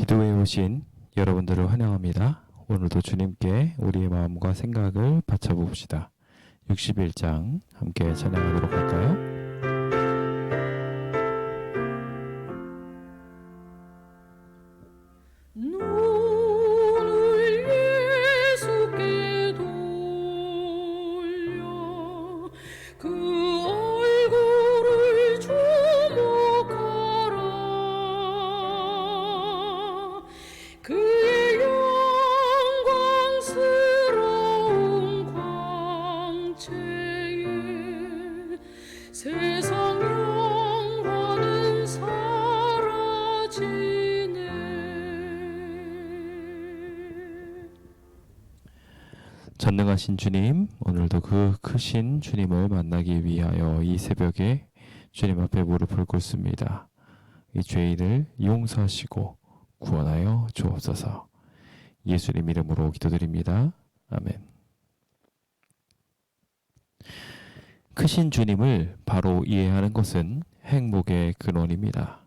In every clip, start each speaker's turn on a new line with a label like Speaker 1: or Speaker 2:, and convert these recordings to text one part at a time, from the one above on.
Speaker 1: 기도에 오신 여러분들을 환영합니다. 오늘도 주님께 우리의 마음과 생각을 바쳐봅시다. 61장 함께 찬양하도록 할까요? 전능하신 주님, 오늘도 그 크신 주님을 만나기 위하여 이 새벽에 주님 앞에 무릎을 꿇습니다. 이 죄인을 용서하시고 구원하여 주옵소서. 예수님 이름으로 기도드립니다. 아멘. 크신 주님을 바로 이해하는 것은 행복의 근원입니다.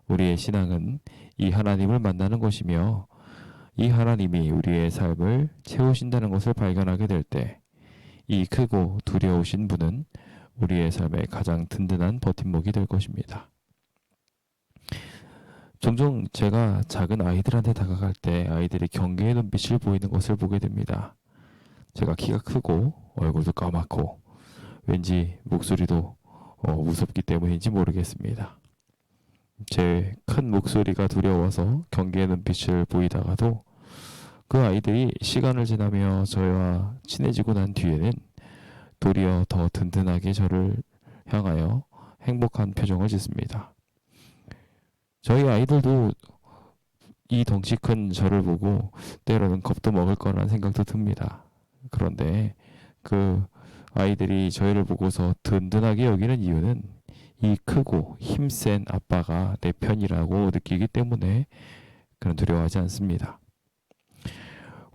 Speaker 1: 우리의 신앙은 이 하나님을 만나는 것이며 이 하나님이 우리의 삶을 채우신다는 것을 발견하게 될 때 이 크고 두려우신 분은 우리의 삶의 가장 든든한 버팀목이 될 것입니다. 종종 제가 작은 아이들한테 다가갈 때 아이들이 경계의 눈빛을 보이는 것을 보게 됩니다. 제가 키가 크고 얼굴도 까맣고 왠지 목소리도 무섭기 때문인지 모르겠습니다. 제 큰 목소리가 두려워서 경계의 눈빛을 보이다가도 그 아이들이 시간을 지나며 저와 친해지고 난 뒤에는 도리어 더 든든하게 저를 향하여 행복한 표정을 짓습니다. 저희 아이들도 이 덩치 큰 저를 보고 때로는 겁도 먹을 거라는 생각도 듭니다. 그런데 그 아이들이 저희를 보고서 든든하게 여기는 이유는 이 크고 힘센 아빠가 내 편이라고 느끼기 때문에 그런 두려워하지 않습니다.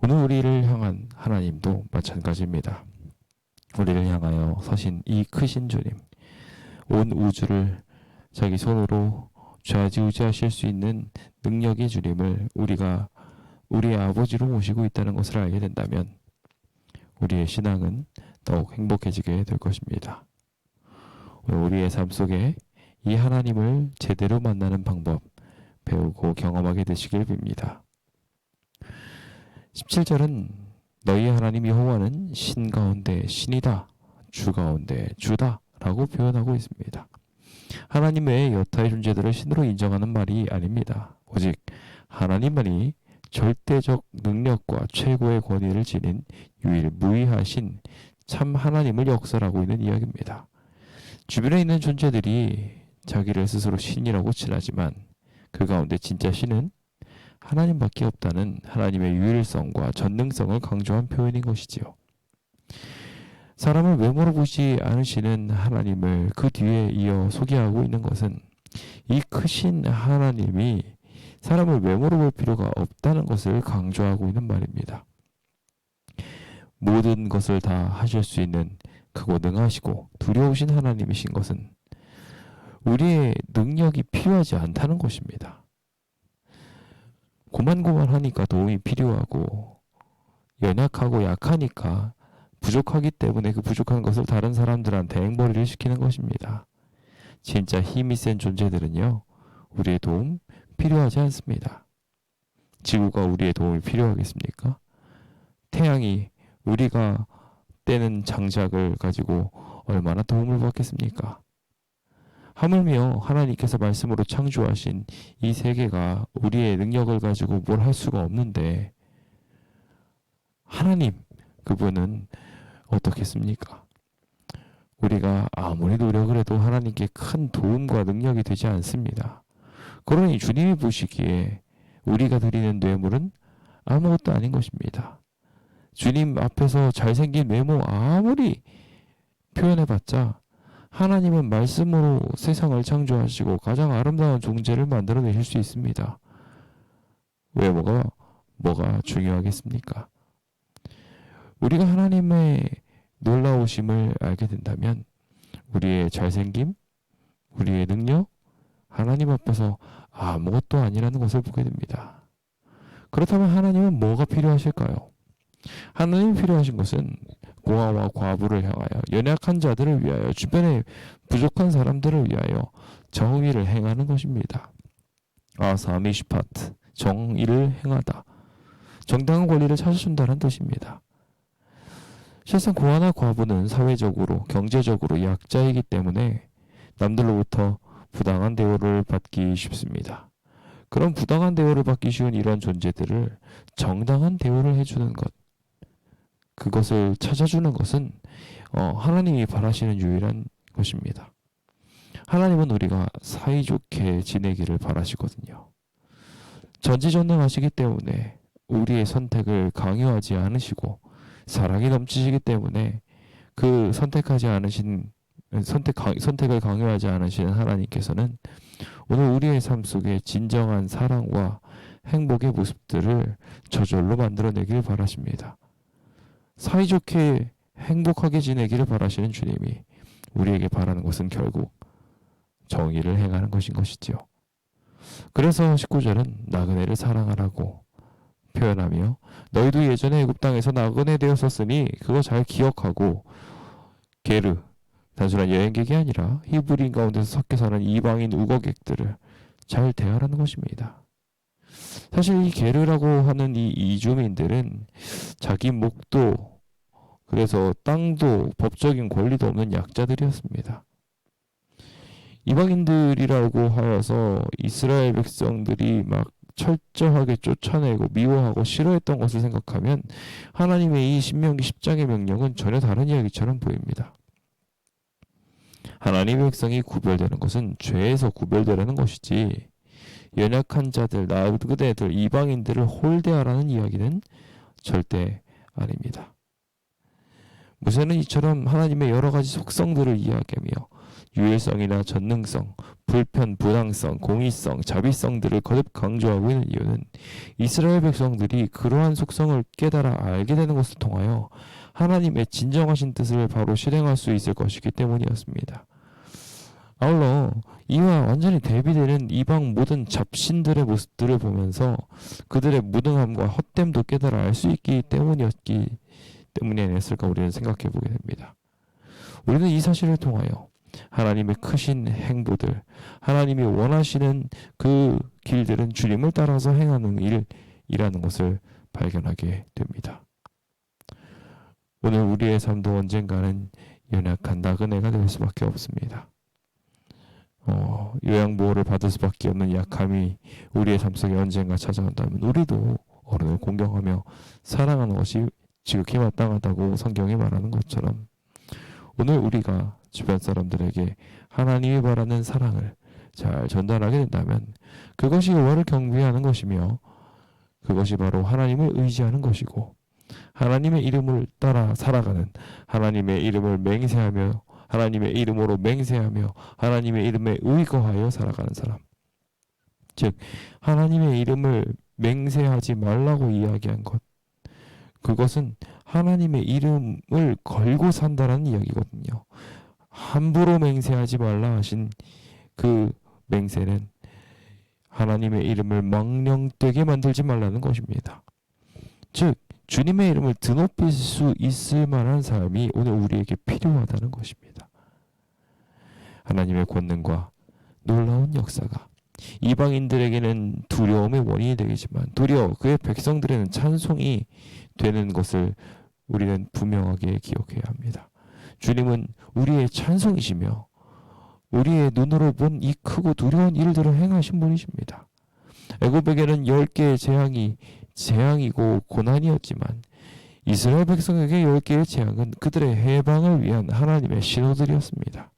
Speaker 1: 오늘 우리를 향한 하나님도 마찬가지입니다. 우리를 향하여 서신 이 크신 주님, 온 우주를 자기 손으로 좌지우지하실 수 있는 능력의 주님을 우리가 우리의 아버지로 모시고 있다는 것을 알게 된다면 우리의 신앙은 더욱 행복해지게 될 것입니다. 우리의 삶 속에 이 하나님을 제대로 만나는 방법 배우고 경험하게 되시길 빕니다. 17절은 너희 하나님 여호와는 신 가운데 신이다, 주 가운데 주다 라고 표현하고 있습니다. 하나님 외에 여타의 존재들을 신으로 인정하는 말이 아닙니다. 오직 하나님만이 절대적 능력과 최고의 권위를 지닌 유일무이하신 참 하나님을 역설하고 있는 이야기입니다. 주변에 있는 존재들이 자기를 스스로 신이라고 칭하지만 그 가운데 진짜 신은 하나님밖에 없다는 하나님의 유일성과 전능성을 강조한 표현인 것이지요. 사람을 외모로 보지 않으시는 하나님을 그 뒤에 이어 소개하고 있는 것은 이 크신 하나님이 사람을 외모로 볼 필요가 없다는 것을 강조하고 있는 말입니다. 모든 것을 다 하실 수 있는 크고 능하시고 두려우신 하나님이신 것은 우리의 능력이 필요하지 않다는 것입니다. 고만고만하니까 도움이 필요하고 연약하고 약하니까 부족하기 때문에 그 부족한 것을 다른 사람들한테 앵벌이를 시키는 것입니다. 진짜 힘이 센 존재들은요, 우리의 도움 필요하지 않습니다. 지구가 우리의 도움이 필요하겠습니까? 태양이 우리가 떼는 장작을 가지고 얼마나 도움을 받겠습니까? 하물며 하나님께서 말씀으로 창조하신 이 세계가 우리의 능력을 가지고 뭘 할 수가 없는데 하나님 그분은 어떻겠습니까? 우리가 아무리 노력을 해도 하나님께 큰 도움과 능력이 되지 않습니다. 그러니 주님이 보시기에 우리가 드리는 뇌물은 아무것도 아닌 것입니다. 주님 앞에서 잘생긴 외모 아무리 표현해봤자 하나님은 말씀으로 세상을 창조하시고 가장 아름다운 존재를 만들어내실 수 있습니다. 외모가 뭐가 중요하겠습니까? 우리가 하나님의 놀라우심을 알게 된다면 우리의 잘생김, 우리의 능력, 하나님 앞에서 아무것도 아니라는 것을 보게 됩니다. 그렇다면 하나님은 뭐가 필요하실까요? 하나님이 필요하신 것은 고아와 과부를 향하여, 연약한 자들을 위하여, 주변에 부족한 사람들을 위하여 정의를 행하는 것입니다. 사미시파트, 정의를 행하다. 정당한 권리를 찾아준다는 뜻입니다. 실상 고아나 과부는 사회적으로, 경제적으로 약자이기 때문에 남들로부터 부당한 대우를 받기 쉽습니다. 그런 부당한 대우를 받기 쉬운 이런 존재들을 정당한 대우를 해주는 것, 그것을 찾아주는 것은 하나님이 바라시는 유일한 것입니다. 하나님은 우리가 사이좋게 지내기를 바라시거든요. 전지전능하시기 때문에 우리의 선택을 강요하지 않으시고, 사랑이 넘치시기 때문에 그 선택을 강요하지 않으시는 하나님께서는 오늘 우리의 삶 속에 진정한 사랑과 행복의 모습들을 저절로 만들어내길 바라십니다. 사이좋게 행복하게 지내기를 바라시는 주님이 우리에게 바라는 것은 결국 정의를 행하는 것인 것이지요. 그래서 19절은 나그네를 사랑하라고 표현하며, 너희도 예전에 애굽 땅에서 나그네 되었었으니 그거 잘 기억하고, 게르, 단순한 여행객이 아니라 히브리인 가운데서 섞여 사는 이방인 우거객들을 잘 대하라는 것입니다. 사실 이 게르라고 하는 이 이주민들은 자기 목도, 그래서 땅도, 법적인 권리도 없는 약자들이었습니다. 이방인들이라고 하여서 이스라엘 백성들이 막 철저하게 쫓아내고 미워하고 싫어했던 것을 생각하면 하나님의 이 신명기 10장의 명령은 전혀 다른 이야기처럼 보입니다. 하나님의 백성이 구별되는 것은 죄에서 구별되라는 것이지, 연약한 자들, 나그네들, 이방인들을 홀대하라는 이야기는 절대 아닙니다. 모세는 이처럼 하나님의 여러 가지 속성들을 이야기하며 유일성이나 전능성, 불편, 부당성, 공의성, 자비성들을 거듭 강조하고 있는 이유는 이스라엘 백성들이 그러한 속성을 깨달아 알게 되는 것을 통하여 하나님의 진정하신 뜻을 바로 실행할 수 있을 것이기 때문이었습니다. 아울러 이와 완전히 대비되는 이방 모든 잡신들의 모습들을 보면서 그들의 무능함과 헛됨도 깨달아 알 수 있기 때문이었기 때문이 아니었을까 우리는 생각해 보게 됩니다. 우리는 이 사실을 통하여 하나님의 크신 행보들, 하나님이 원하시는 그 길들은 주님을 따라서 행하는 일이라는 것을 발견하게 됩니다. 오늘 우리의 삶도 언젠가는 연약한 나그네가 될 수밖에 없습니다. 요양보호를 받을 수밖에 없는 약함이 우리의 삶 속에 언젠가 찾아온다면 우리도 어른을 공경하며 사랑하는 것이 지극히 마땅하다고 성경이 말하는 것처럼, 오늘 우리가 주변 사람들에게 하나님이 바라는 사랑을 잘 전달하게 된다면 그것이 여호와를 경배하는 것이며, 그것이 바로 하나님을 의지하는 것이고, 하나님의 이름을 따라 살아가는, 하나님의 이름을 맹세하며, 하나님의 이름으로 맹세하며 하나님의 이름에 의거하여 살아가는 사람, 즉 하나님의 이름을 맹세하지 말라고 이야기한 것, 그것은 하나님의 이름을 걸고 산다라는 이야기거든요. 함부로 맹세하지 말라 하신 그 맹세는 하나님의 이름을 망령되게 만들지 말라는 것입니다. 즉 주님의 이름을 드높일 수 있을 만한 삶이 오늘 우리에게 필요하다는 것입니다. 하나님의 권능과 놀라운 역사가 이방인들에게는 두려움의 원인이 되겠지만 도리어 그의 백성들에는 찬송이 되는 것을 우리는 분명하게 기억해야 합니다. 주님은 우리의 찬송이시며 우리의 눈으로 본 이 크고 두려운 일들을 행하신 분이십니다. 애굽에게는 10개의 재앙이고 고난이었지만 이스라엘 백성에게 10개의 재앙은 그들의 해방을 위한 하나님의 신호들이었습니다.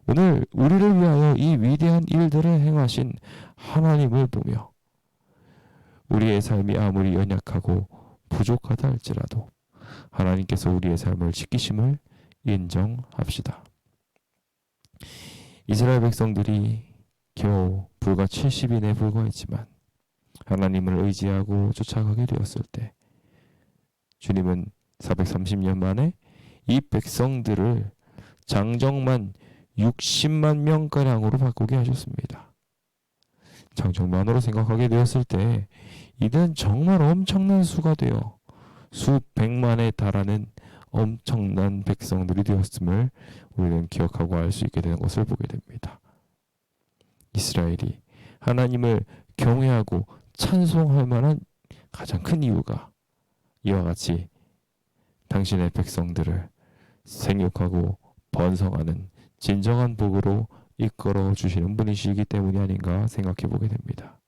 Speaker 1: 오늘 우리를 위하여 이 위대한 일들을 행하신 하나님을 보며 우리의 삶이 아무리 연약하고 부족하다 할지라도 하나님께서 우리의 삶을 지키심을 인정합시다. 이스라엘 백성들이 겨우 불과 70인에 불과했지만 하나님을 의지하고 쫓아가게 되었을 때 주님은 430년 만에 이 백성들을 장정만 60만 명가량으로 바꾸게 하셨습니다. 장정만으로 생각하게 되었을 때 이들은 정말 엄청난 수가 되어 수백만에 달하는 엄청난 백성들이 되었음을 우리는 기억하고 알 수 있게 되는 것을 보게 됩니다. 이스라엘이 하나님을 경외하고 찬송할 만한 가장 큰 이유가 이와 같이 당신의 백성들을 생육하고 번성하는 진정한 복으로 이끌어 주시는 분이시기 때문이 아닌가 생각해 보게 됩니다.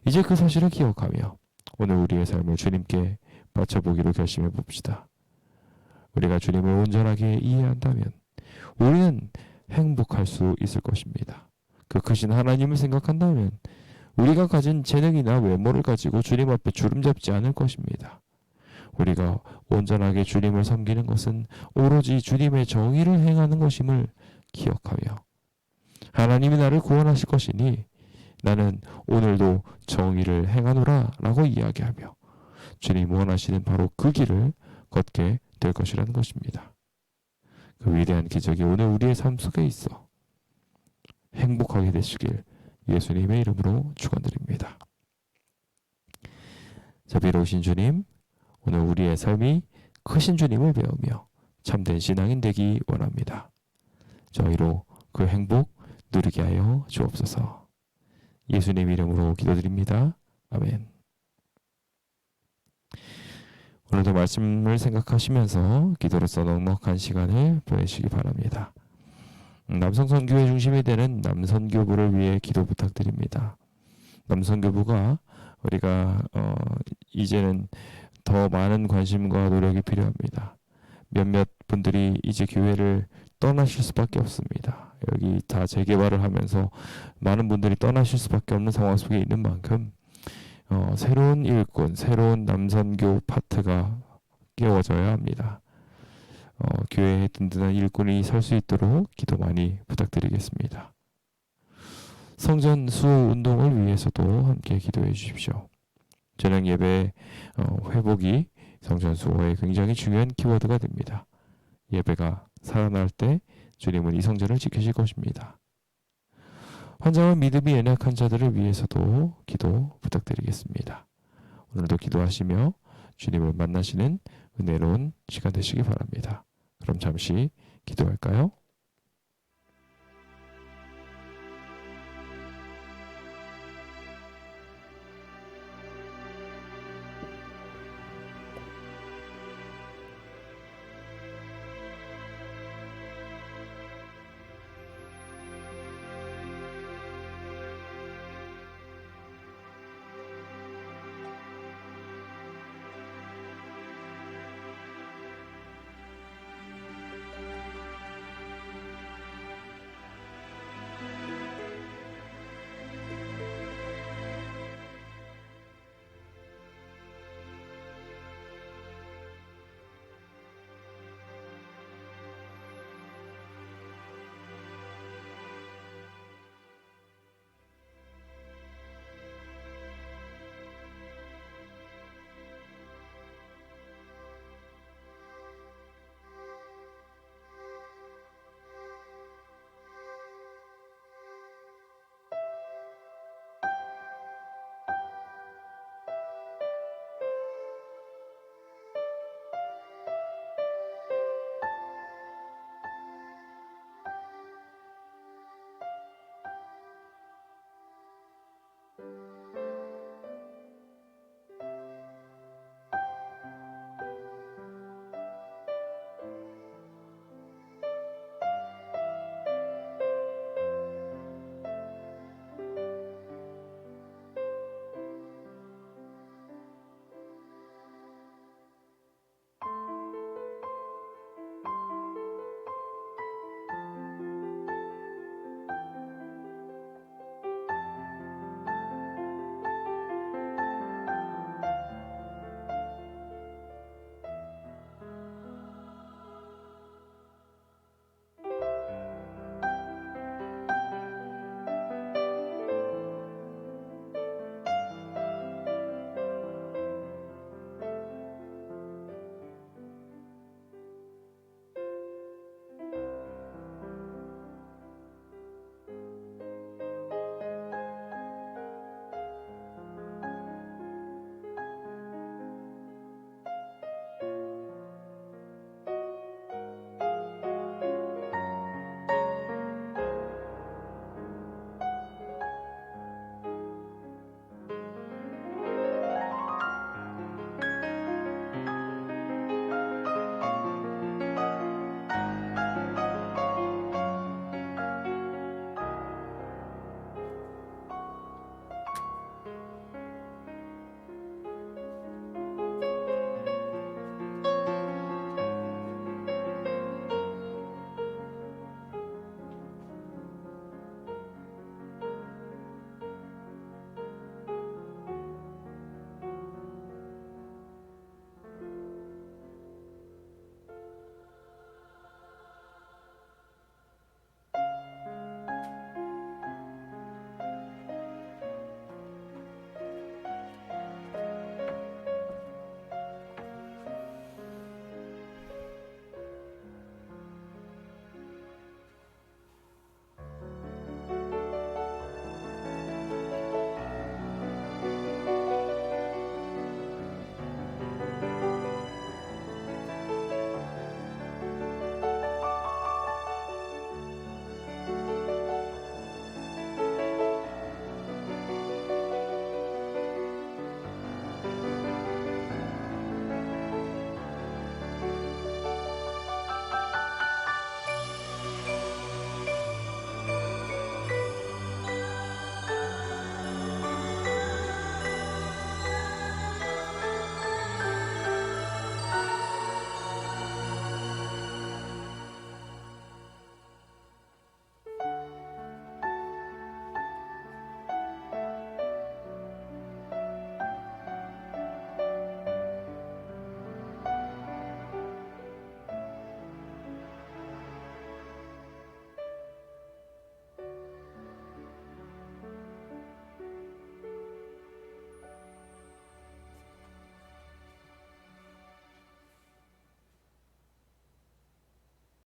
Speaker 1: 이제 그 사실을 기억하며 오늘 우리의 삶을 주님께 바쳐보기로 결심해 봅시다. 우리가 주님을 온전하게 이해한다면 우리는 행복할 수 있을 것입니다. 그 크신 하나님을 생각한다면 우리가 가진 재능이나 외모를 가지고 주님 앞에 주름잡지 않을 것입니다. 우리가 온전하게 주님을 섬기는 것은 오로지 주님의 정의를 행하는 것임을 기억하며 하나님이 나를 구원하실 것이니 나는 오늘도 정의를 행하노라 라고 이야기하며 주님 원하시는 바로 그 길을 걷게 될 것이라는 것입니다. 그 위대한 기적이 오늘 우리의 삶 속에 있어 행복하게 되시길 예수님의 이름으로 축원드립니다. 자비로우신 주님, 오늘 우리의 삶이 크신 주님을 배우며 참된 신앙인 되기 원합니다. 저희로 그 행복 누리게 하여 주옵소서. 예수님 이름으로 기도드립니다. 아멘. 오늘도 말씀을 생각하시면서 기도로서 넉넉한 시간을 보내시기 바랍니다. 남성선교회 중심이 되는 남선교부를 위해 기도 부탁드립니다. 남선교부가 우리가 이제는 더 많은 관심과 노력이 필요합니다. 몇몇 분들이 이제 교회를 떠나실 수밖에 없습니다. 여기 다 재개발을 하면서 많은 분들이 떠나실 수밖에 없는 상황 속에 있는 만큼 새로운 일꾼, 새로운 남선교 파트가 깨워져야 합니다. 교회에 든든한 일꾼이 설 수 있도록 기도 많이 부탁드리겠습니다. 성전 수호 운동을 위해서도 함께 기도해 주십시오. 저녁 예배 회복이 성전 수호의 굉장히 중요한 키워드가 됩니다. 예배가 살아날 때 주님은 이 성전을 지키실 것입니다. 환자와 믿음이 연약한 자들을 위해서도 기도 부탁드리겠습니다. 오늘도 기도하시며 주님을 만나시는 은혜로운 시간 되시기 바랍니다. 그럼 잠시 기도할까요?